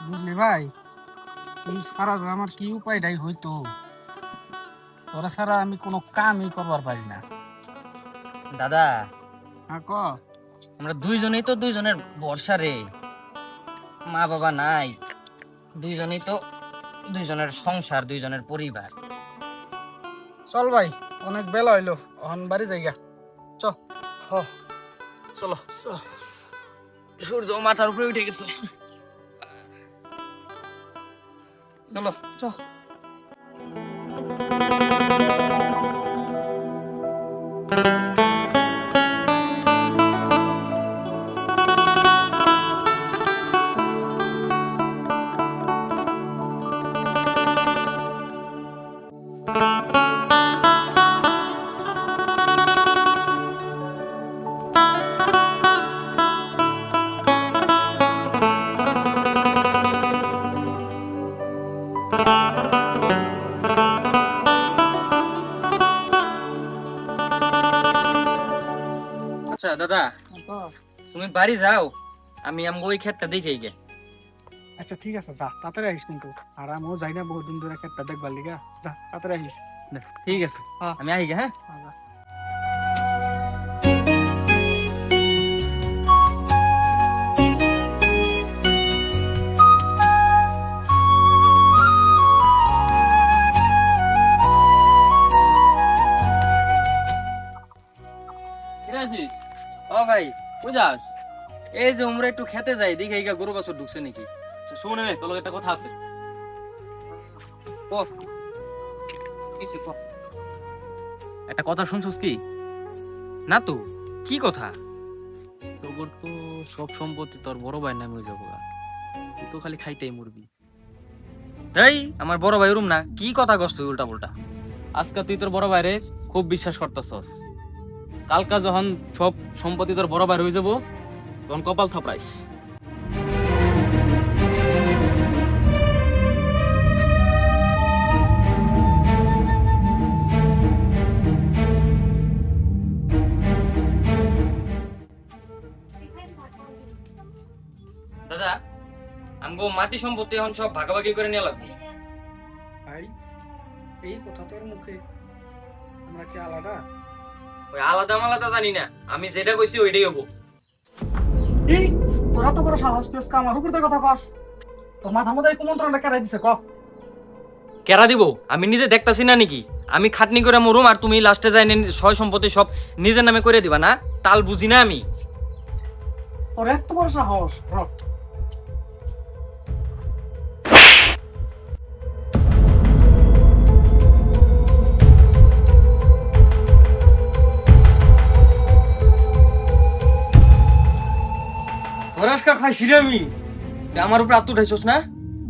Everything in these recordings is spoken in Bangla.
বুঝলি ভাই, এই ছাড়া যে আমার কি উপায়টাই হইতো। তোরা ছাড়া আমি কোনো কামই করবার পারি না। দাদা, হ্যাঁ ক। আমরা দুইজনেই তো দুইজনের ভরসা রে। মা বাবা নাই, দুইজনেই তো দুইজনের সংসার, দুইজনের পরিবার। চল ভাই, অনেক বেলা হইলো, অহন বাড়ি যাইগা। চ। হ, চলো। সূর্য মাথার উপরে উঠে গেছে, চলো। চ। আচ্ছা দাদা, তুমি বাড়ি যাও, আমি আমগো ওই ক্ষেতটা দেখেই গে। আচ্ছা ঠিক আছে, যা তাড়াতাড়ি আহিস কিন্তু। আর আমিও যাই না বহুদিন ধরে একটা দেখবার লিগা। যা তাড়াতাড়ি আহিস। ঠিক আছে, হ্যাঁ। আমি আই গে। হ্যাঁ, যা। ও ভাই, বুঝাস, এই যে আমরা একটু খেতে যাই, দেখে এই গরু বাছুর ঢুকছে নাকি। শুনে তোর লগে একটা কথা আছে। ও, কিসে ক? একটা কথা শুনছস কি? না তো, কি কথা? তোর তো সব সম্পত্তি তোর বড় ভাই নামে হয়ে যাবো, তুই তো খালি খাইতেই মরবি। এই আমার বড় ভাই রুম না, কি কথা কষ্ট উল্টা পুল্টা। আজকে তুই তোর বড় ভাইরে খুব বিশ্বাস করতেছস, কালকা যখন সব সম্পত্তি তোর বড় ভাই হয়ে যাবো তখন কপাল থাপড়াইস। দাদা, আমগো মাটি সম্পত্তি এখন সব ভাগাভাগি করে নিয়ে লাগবে। ভাই, এই কথা তোর মুখে, আমরা কি আলাদা? ওই আলাদা মালাদা জানি না, আমি যেটা কইছি ওইটাই হবো। এই তোরা তো বড় সাহস, তুই আজকে আমার উপর দিয়ে কথা কস। তোর মাথার মধ্যে এই কুমন্ত্রণটা কেরাই দিছে ক। কেরা দিব? আমি নিজে দেখতাছি না নাকি? আমি খাটনি করে মরুম আর তুমি লাস্টে যাই সয় সম্পত্তি সব নিজের নামে করে দিবা না? তাল বুঝি না আমি। তোর এত বড় সাহস, তোর আজকে খাইছি রে আমি। তুই আমার উপরে হাত উঠাইছস না?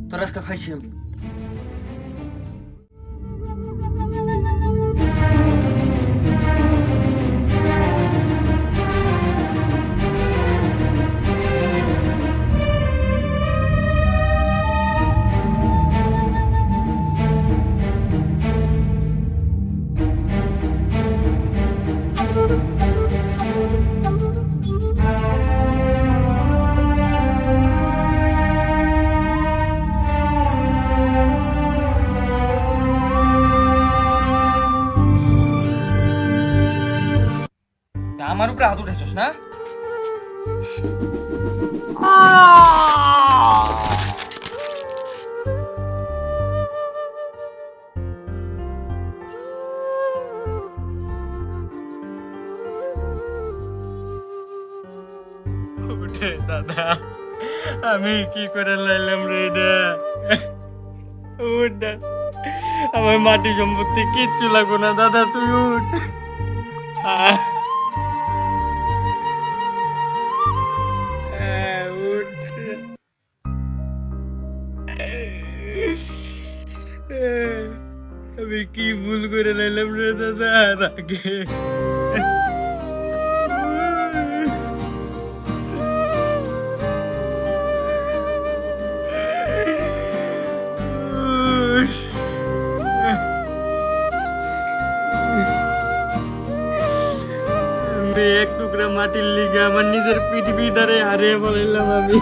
তোর আজকে খাইছি আমি। তুই আমার উপরে হাত উঠাইছস না? উঠে দাদা, আমি কি করে লাইলাম রে এটা? উঠ, আমার মাটি সম্পত্তি কিচ্ছু লাগবো না দাদা, তুই উঠ। উঠ। আমি কি ভুল করে লাইলাম রে দাদা আগে? এক টুকরা মাটির লিগে আমার নিজের পৃথিবী দ্বারে হারিয়ে ফেলাম আমি।